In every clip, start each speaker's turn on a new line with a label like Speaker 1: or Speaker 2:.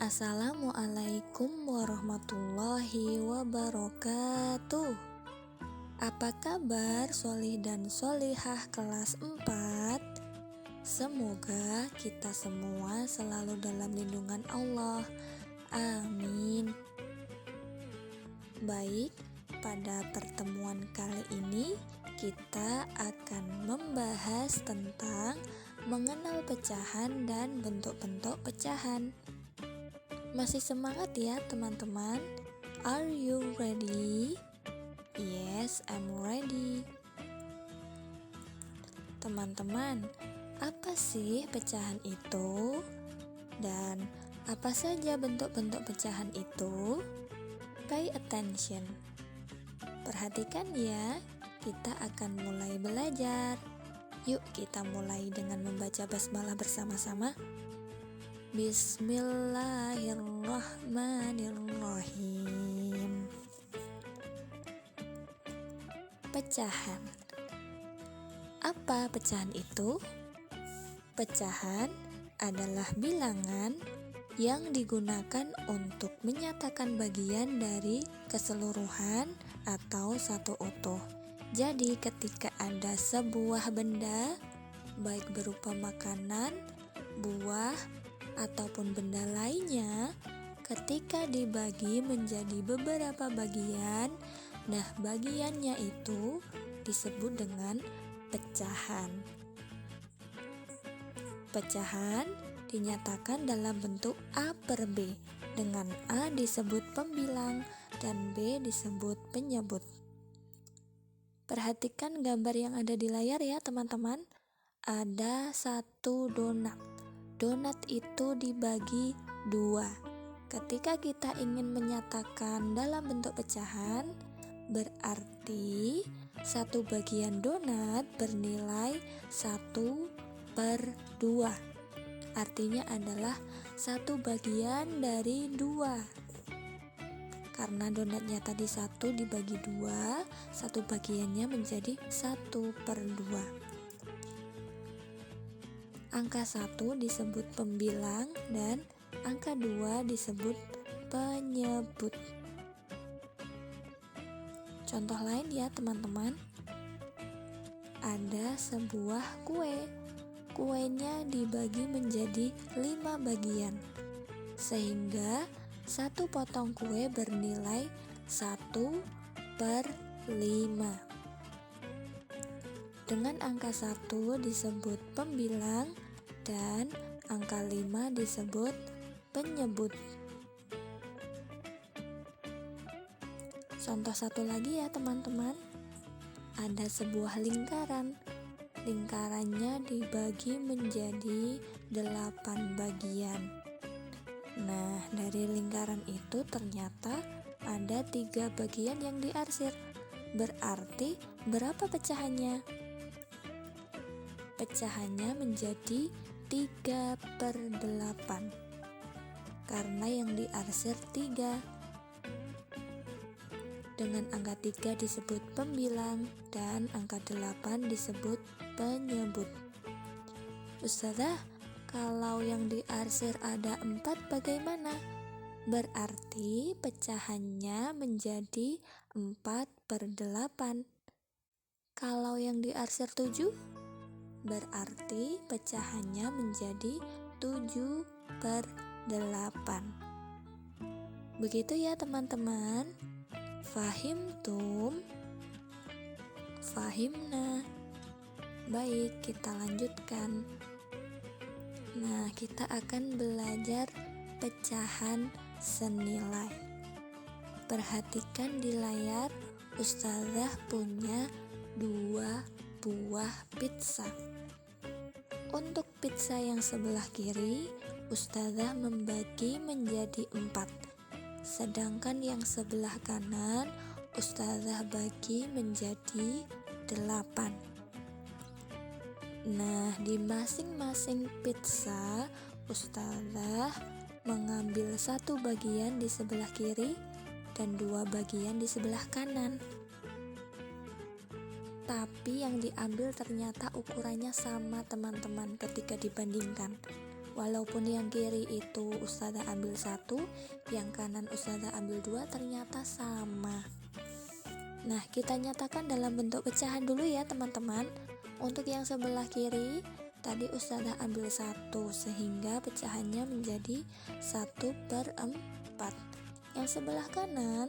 Speaker 1: Assalamualaikum warahmatullahi wabarakatuh. Apa kabar solih dan solihah kelas 4? Semoga kita semua selalu dalam lindungan Allah. Amin. Baik, pada pertemuan kali ini kita akan membahas tentang mengenal pecahan dan bentuk-bentuk pecahan. Masih semangat ya teman-teman? Are you ready? Yes, I'm ready. Teman-teman, apa sih pecahan itu? Dan apa saja bentuk-bentuk pecahan itu? Pay attention. Perhatikan ya, kita akan mulai belajar. Yuk kita mulai dengan membaca basmalah bersama-sama. Bismillahirrahmanirrahim. Pecahan. Apa pecahan itu? Pecahan adalah bilangan yang digunakan untuk menyatakan bagian dari keseluruhan atau satu utuh. Jadi ketika ada sebuah benda, baik berupa makanan, buah, ataupun benda lainnya, ketika dibagi menjadi beberapa bagian, nah bagiannya itu disebut dengan pecahan. Pecahan dinyatakan dalam bentuk A per B, dengan A disebut pembilang dan B disebut penyebut. Perhatikan gambar yang ada di layar ya teman-teman. Ada satu donat. Donat itu dibagi 2. Ketika kita ingin menyatakan dalam bentuk pecahan, berarti satu bagian donat bernilai 1/2. Artinya adalah satu bagian dari 2. Karena donatnya tadi 1 dibagi 2, satu bagiannya menjadi 1/2. Angka 1 disebut pembilang dan angka 2 disebut penyebut. Contoh lain ya teman-teman. Ada sebuah kue. Kuenya dibagi menjadi 5 bagian. Sehingga satu potong kue bernilai 1/5. Dengan angka 1 disebut pembilang dan angka 5 disebut penyebut. Contoh satu lagi ya teman-teman. Ada sebuah lingkaran. Lingkarannya dibagi menjadi 8 bagian. Nah, dari lingkaran itu ternyata ada 3 bagian yang diarsir. Berarti berapa pecahannya? Pecahannya menjadi 3/8. Karena yang diarsir 3. Dengan angka 3 disebut pembilang dan angka 8 disebut penyebut. Ustazah, kalau yang diarsir ada 4 bagaimana? Berarti pecahannya menjadi 4/8. Kalau yang diarsir 7, berarti pecahannya menjadi 7/8. Begitu ya teman-teman. Fahimtum? Fahimna? Baik, kita lanjutkan. Nah, kita akan belajar pecahan senilai. Perhatikan di layar, Ustazah punya 2 buah pizza. Untuk pizza yang sebelah kiri, Ustazah membagi menjadi 4. Sedangkan yang sebelah kanan, Ustazah bagi menjadi 8. Nah, di masing-masing pizza, Ustazah mengambil 1 bagian di sebelah kiri dan 2 bagian di sebelah kanan. Tapi yang diambil ternyata ukurannya sama teman-teman ketika dibandingkan. Walaupun yang kiri itu Ustazah ambil 1, yang kanan Ustazah ambil 2, ternyata sama. Nah, kita nyatakan dalam bentuk pecahan dulu ya teman-teman. Untuk yang sebelah kiri, tadi Ustazah ambil 1, sehingga pecahannya menjadi 1/4. Yang sebelah kanan,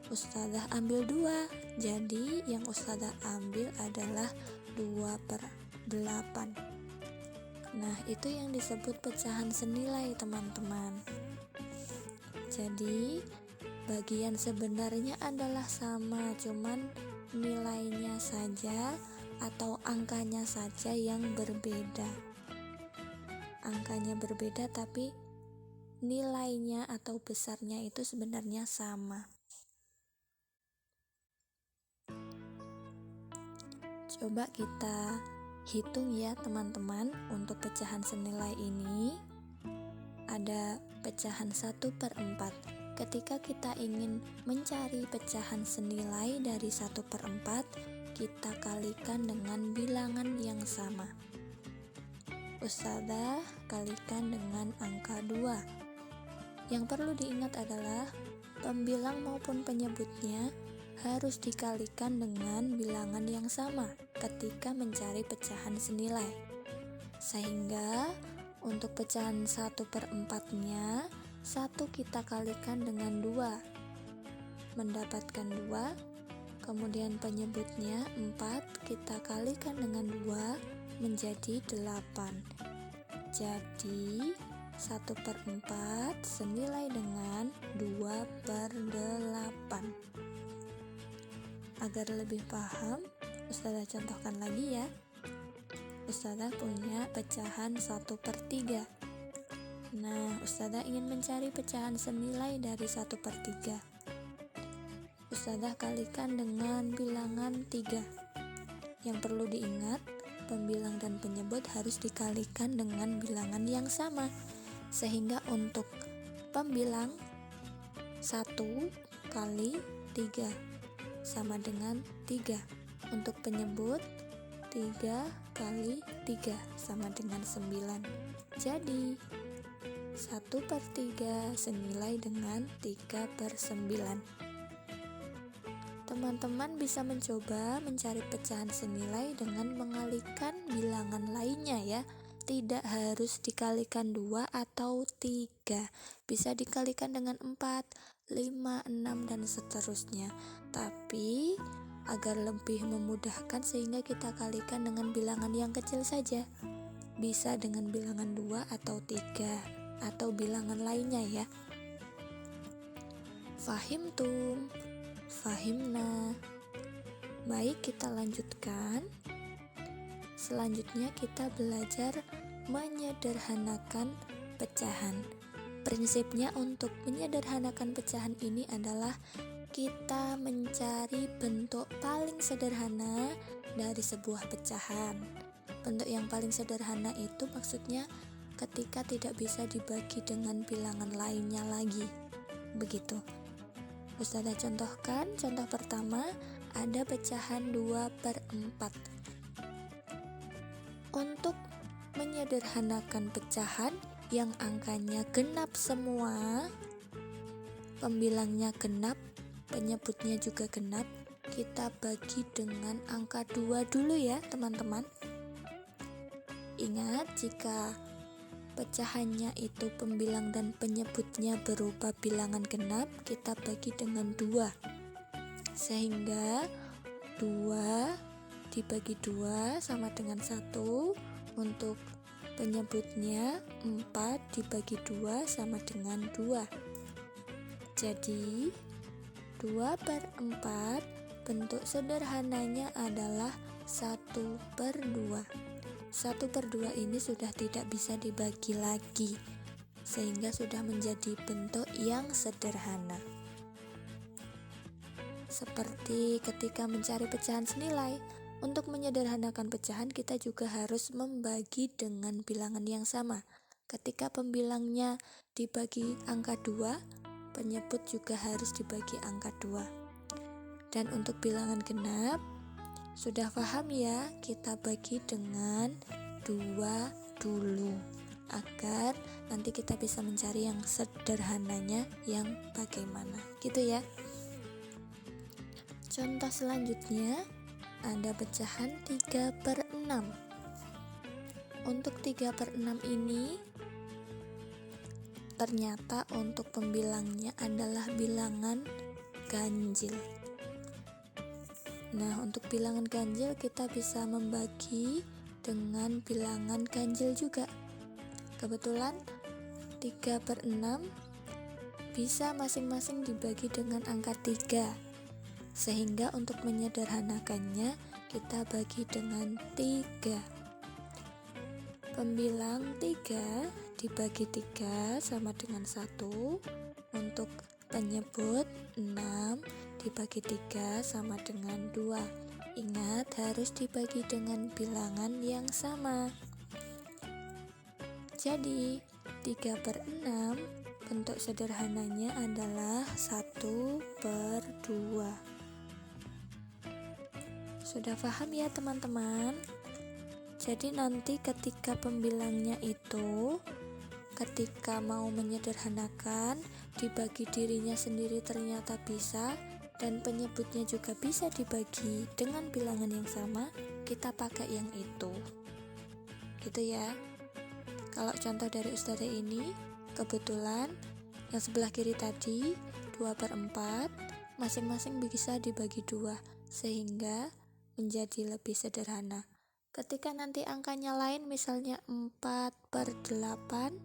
Speaker 1: Ustazah ambil 2, jadi yang Ustazah ambil adalah 2/8. Nah, itu yang disebut pecahan senilai teman-teman. Jadi bagian sebenarnya adalah sama, cuman nilainya saja atau angkanya saja yang berbeda. Angkanya berbeda tapi nilainya atau besarnya itu sebenarnya sama. Coba kita hitung ya teman-teman. Untuk pecahan senilai ini ada pecahan 1/4. Ketika kita ingin mencari pecahan senilai dari 1/4, kita kalikan dengan bilangan yang sama. Ustazah kalikan dengan angka 2. Yang perlu diingat adalah pembilang maupun penyebutnya harus dikalikan dengan bilangan yang sama ketika mencari pecahan senilai. Sehingga untuk pecahan 1/4-nya, 1 kita kalikan dengan 2, mendapatkan 2. Kemudian penyebutnya 4, kita kalikan dengan 2, menjadi 8. Jadi 1/4 senilai dengan 2/8. Agar lebih paham, Ustazah contohkan lagi ya. Ustazah punya pecahan 1/3. Nah, Ustazah ingin mencari pecahan senilai dari 1/3. Ustazah kalikan dengan bilangan 3. Yang perlu diingat, pembilang dan penyebut harus dikalikan dengan bilangan yang sama. Sehingga untuk pembilang 1 kali 3 sama dengan 3. Untuk penyebut 3 kali 3 sama dengan 9. Jadi 1/3 senilai dengan 3/9. Teman-teman bisa mencoba mencari pecahan senilai dengan mengalihkan bilangan lainnya ya. Tidak harus dikalikan 2 atau 3. Bisa dikalikan dengan 4, 5, 6 dan seterusnya. Tapi agar lebih memudahkan sehingga kita kalikan dengan bilangan yang kecil saja. Bisa dengan bilangan 2 atau 3 atau bilangan lainnya ya. Fahimtum? Fahimna? Baik, kita lanjutkan. Selanjutnya kita belajar menyederhanakan pecahan. Prinsipnya untuk menyederhanakan pecahan ini adalah kita mencari bentuk paling sederhana dari sebuah pecahan. Bentuk yang paling sederhana itu maksudnya ketika tidak bisa dibagi dengan bilangan lainnya lagi. Begitu. Ustazah contohkan, contoh pertama ada pecahan 2/4. Untuk menyederhanakan pecahan yang angkanya genap semua, pembilangnya genap, penyebutnya juga genap, kita bagi dengan angka 2 dulu ya teman-teman. Ingat, jika pecahannya itu pembilang dan penyebutnya berupa bilangan genap, kita bagi dengan 2. Sehingga 2 dibagi 2 sama dengan 1. Untuk penyebutnya 4 dibagi 2 sama dengan 2. Jadi 2/4 bentuk sederhananya adalah 1/2. 1/2 ini sudah tidak bisa dibagi lagi, sehingga sudah menjadi bentuk yang sederhana. Seperti ketika mencari pecahan senilai, untuk menyederhanakan pecahan kita juga harus membagi dengan bilangan yang sama. Ketika pembilangnya dibagi angka 2, penyebut juga harus dibagi angka 2. Dan untuk bilangan genap, sudah paham ya, kita bagi dengan 2 dulu. agar nanti kita bisa mencari yang sederhananya yang bagaimana, gitu ya. Contoh selanjutnya ada pecahan 3/6. Untuk 3/6 ini ternyata untuk pembilangnya adalah bilangan ganjil. Nah, untuk bilangan ganjil kita bisa membagi dengan bilangan ganjil juga. Kebetulan 3/6 bisa masing-masing dibagi dengan angka 3. Sehingga untuk menyederhanakannya kita bagi dengan 3. Pembilang 3 dibagi 3 sama dengan 1. Untuk penyebut 6 dibagi 3 sama dengan 2. Ingat, harus dibagi dengan bilangan yang sama. Jadi 3/6 bentuk sederhananya adalah 1/2. Sudah paham ya teman-teman? Jadi nanti ketika pembilangnya itu, ketika mau menyederhanakan, dibagi dirinya sendiri ternyata bisa, dan penyebutnya juga bisa dibagi dengan bilangan yang sama, kita pakai yang itu. Gitu ya. Kalau contoh dari Ustazah ini, kebetulan yang sebelah kiri tadi 2/4, masing-masing bisa dibagi 2, sehingga menjadi lebih sederhana. Ketika nanti angkanya lain, misalnya 4/8,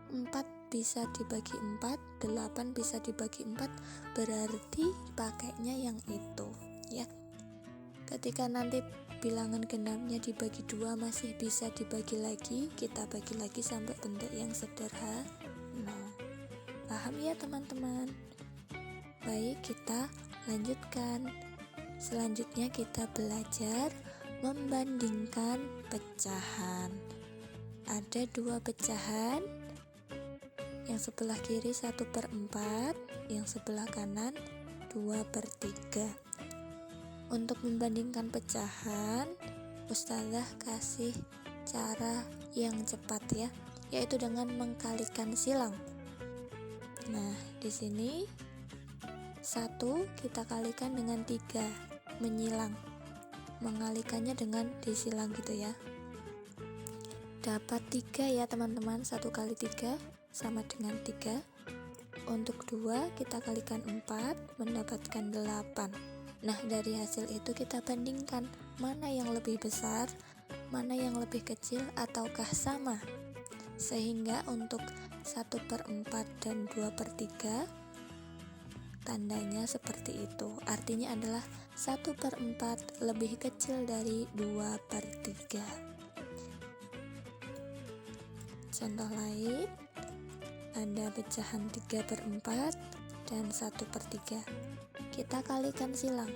Speaker 1: 4 bisa dibagi 4, 8 bisa dibagi 4, berarti pakainya yang itu ya. Ketika nanti bilangan genapnya dibagi 2 masih bisa dibagi lagi, kita bagi lagi sampai bentuk yang sederhana. Paham ya teman-teman? Baik, kita lanjutkan. Selanjutnya kita belajar membandingkan pecahan. Ada 2 pecahan, yang sebelah kiri 1/4, yang sebelah kanan 2/3. Untuk membandingkan pecahan, Ustazah kasih cara yang cepat ya, yaitu dengan mengkalikan silang. Nah, di sini 1 kita kalikan dengan 3, menyilang. Mengalikannya dengan disilang gitu ya. Dapat 3 ya teman-teman, 1 kali 3 sama dengan 3. Untuk 2 kita kalikan 4, mendapatkan 8. Nah, dari hasil itu kita bandingkan mana yang lebih besar, mana yang lebih kecil, ataukah sama. Sehingga untuk 1/4 dan 2/3 tandanya seperti itu. Artinya adalah 1/4 lebih kecil dari 2/3. Contoh lain, ada pecahan 3/4 dan 1/3. Kita kalikan silang.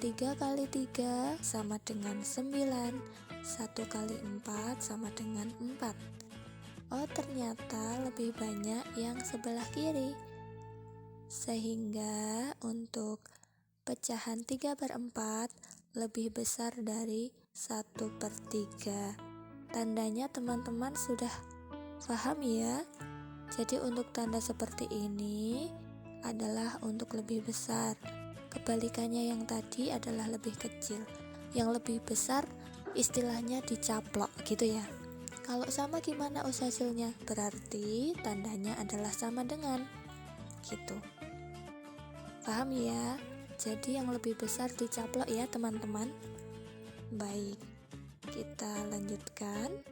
Speaker 1: 3 kali 3 sama dengan 9, 1 kali 4 sama dengan 4. Oh, ternyata lebih banyak yang sebelah kiri. Sehingga untuk pecahan 3/4 lebih besar dari 1/3. Tandanya teman-teman sudah paham ya? Jadi untuk tanda seperti ini adalah untuk lebih besar. Kebalikannya yang tadi adalah lebih kecil. Yang lebih besar istilahnya dicaplok gitu ya. Kalau sama gimana hasilnya? Berarti tandanya adalah sama dengan gitu. Paham ya? Jadi yang lebih besar dicaplok ya teman-teman. Baik, kita lanjutkan.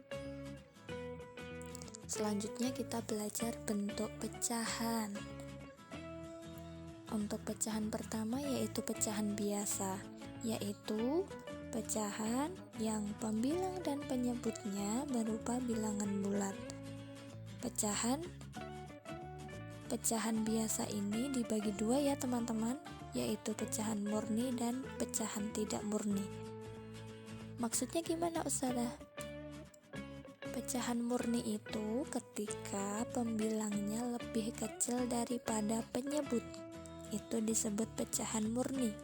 Speaker 1: Selanjutnya kita belajar bentuk pecahan. Untuk pecahan pertama yaitu pecahan biasa, yaitu pecahan yang pembilang dan penyebutnya berupa bilangan bulat. Pecahan biasa ini dibagi 2 ya teman-teman, yaitu pecahan murni dan pecahan tidak murni. Maksudnya gimana Ustazah? Pecahan murni itu ketika pembilangnya lebih kecil daripada penyebut, itu disebut pecahan murni.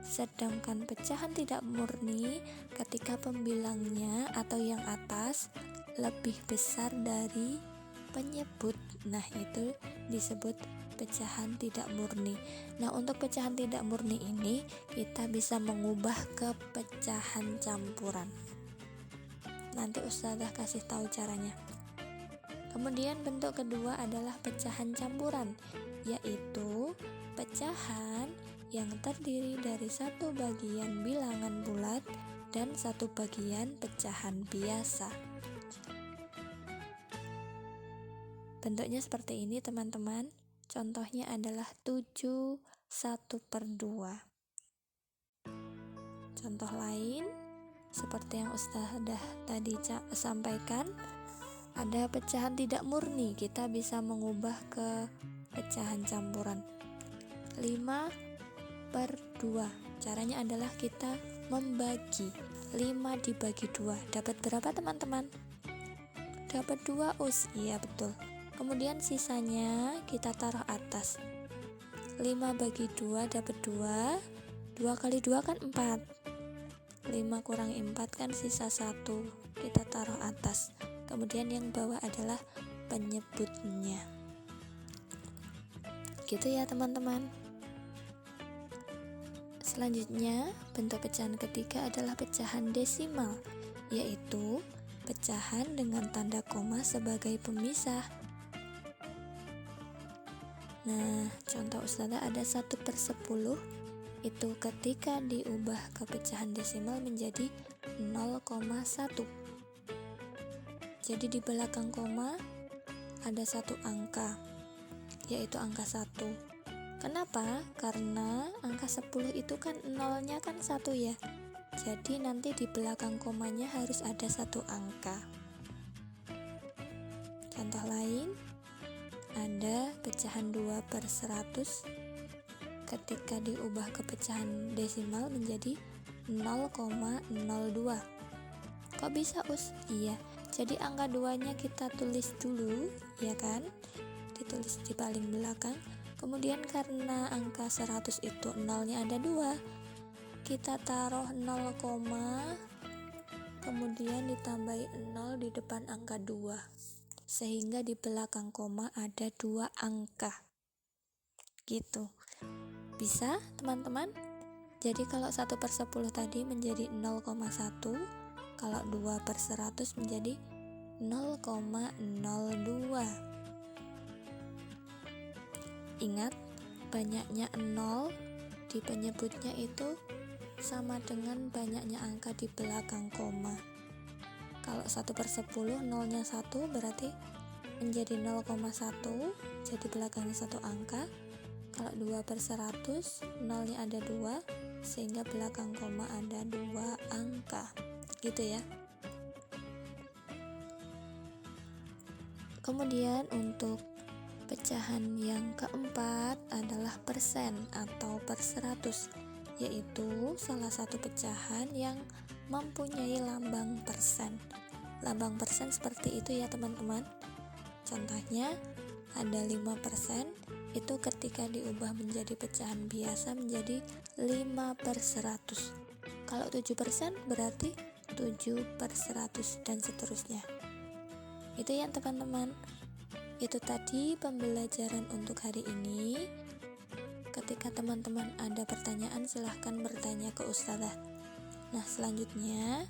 Speaker 1: Sedangkan pecahan tidak murni ketika pembilangnya atau yang atas lebih besar dari penyebut. Nah, itu disebut pecahan tidak murni. Nah, untuk pecahan tidak murni ini kita bisa mengubah ke pecahan campuran. Nanti Ustazah kasih tahu caranya. Kemudian bentuk kedua adalah pecahan campuran, yaitu pecahan yang terdiri dari satu bagian bilangan bulat dan satu bagian pecahan biasa. Bentuknya seperti ini teman-teman. Contohnya adalah 7 1/2. Contoh lain seperti yang Ustazah tadi sampaikan, ada pecahan tidak murni, kita bisa mengubah ke pecahan campuran. 5/2. Caranya adalah kita membagi 5 dibagi 2. Dapat berapa teman-teman? Dapat 2 Us. Iya betul. Kemudian sisanya kita taruh atas. 5 bagi 2 dapat 2. 2 kali 2 kan 4. 5 kurang 4 kan sisa 1. Kita taruh atas. Kemudian yang bawah adalah penyebutnya. Gitu ya teman-teman. Selanjutnya, bentuk pecahan ketiga adalah pecahan desimal, yaitu pecahan dengan tanda koma sebagai pemisah. Nah, contoh Ustazah ada 1/10, itu ketika diubah ke pecahan desimal menjadi 0,1. Jadi di belakang koma ada satu angka, yaitu angka 1. Kenapa? Karena angka 10 itu kan nolnya kan 1 ya. Jadi nanti di belakang komanya harus ada satu angka. Contoh lain, ada pecahan 2/100 ketika diubah ke pecahan desimal menjadi 0,02. Kok bisa Us? Iya, jadi angka 2-nya kita tulis dulu, ya kan? Ditulis di paling belakang. Kemudian karena angka 100 itu nolnya ada 2, kita taruh 0, kemudian ditambahi 0 di depan angka 2, sehingga di belakang koma ada 2 angka. Gitu. Bisa teman-teman? Jadi kalau 1/10 tadi menjadi 0,1, kalau 2/100 menjadi 0,02. Ingat, banyaknya 0 di penyebutnya itu sama dengan banyaknya angka di belakang koma. Kalau 1/10 nolnya 1 berarti menjadi 0,1, jadi belakangnya satu angka. Kalau 2/100 nolnya ada 2, sehingga belakang koma ada 2 angka. Gitu ya. Kemudian untuk pecahan yang keempat adalah persen atau per 100, yaitu salah satu pecahan yang mempunyai lambang persen. Lambang persen seperti itu ya teman-teman. Contohnya ada 5%, itu ketika diubah menjadi pecahan biasa menjadi 5/100. Kalau 7% berarti 7/100 dan seterusnya. Itu ya teman-teman. Itu tadi pembelajaran untuk hari ini. Ketika teman-teman ada pertanyaan, silahkan bertanya ke Ustazah. Nah, selanjutnya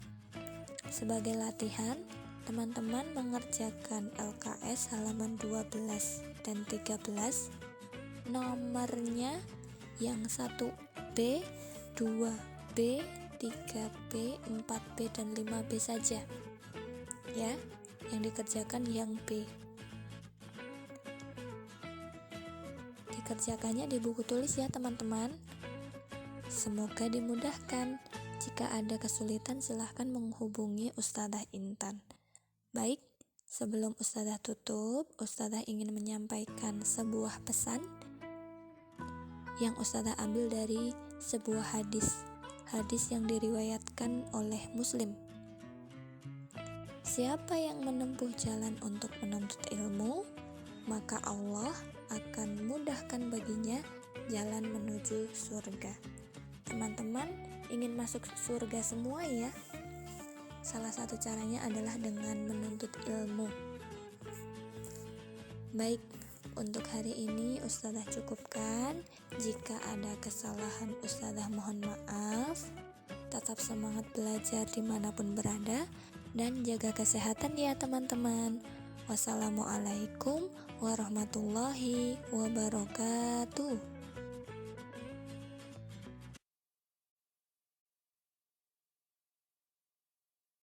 Speaker 1: sebagai latihan, teman-teman mengerjakan LKS halaman 12 dan 13. Nomornya yang 1B, 2B, 3B, 4B, dan 5B saja. Ya, yang dikerjakan yang B. Dikerjakannya di buku tulis ya teman-teman. Semoga dimudahkan. Jika ada kesulitan silahkan menghubungi Ustazah Intan. Baik, sebelum Ustazah tutup, Ustazah ingin menyampaikan sebuah pesan yang Ustazah ambil dari sebuah hadis yang diriwayatkan oleh Muslim. Siapa yang menempuh jalan untuk menuntut ilmu, maka Allah akan mudahkan baginya jalan menuju surga. Teman-teman ingin masuk surga semua ya? Salah satu caranya adalah dengan menuntut ilmu. Baik, untuk hari ini Ustazah cukupkan. Jika ada kesalahan Ustazah mohon maaf. Tetap semangat belajar dimanapun berada dan jaga kesehatan ya teman-teman. Wassalamualaikum warahmatullahi wabarakatuh.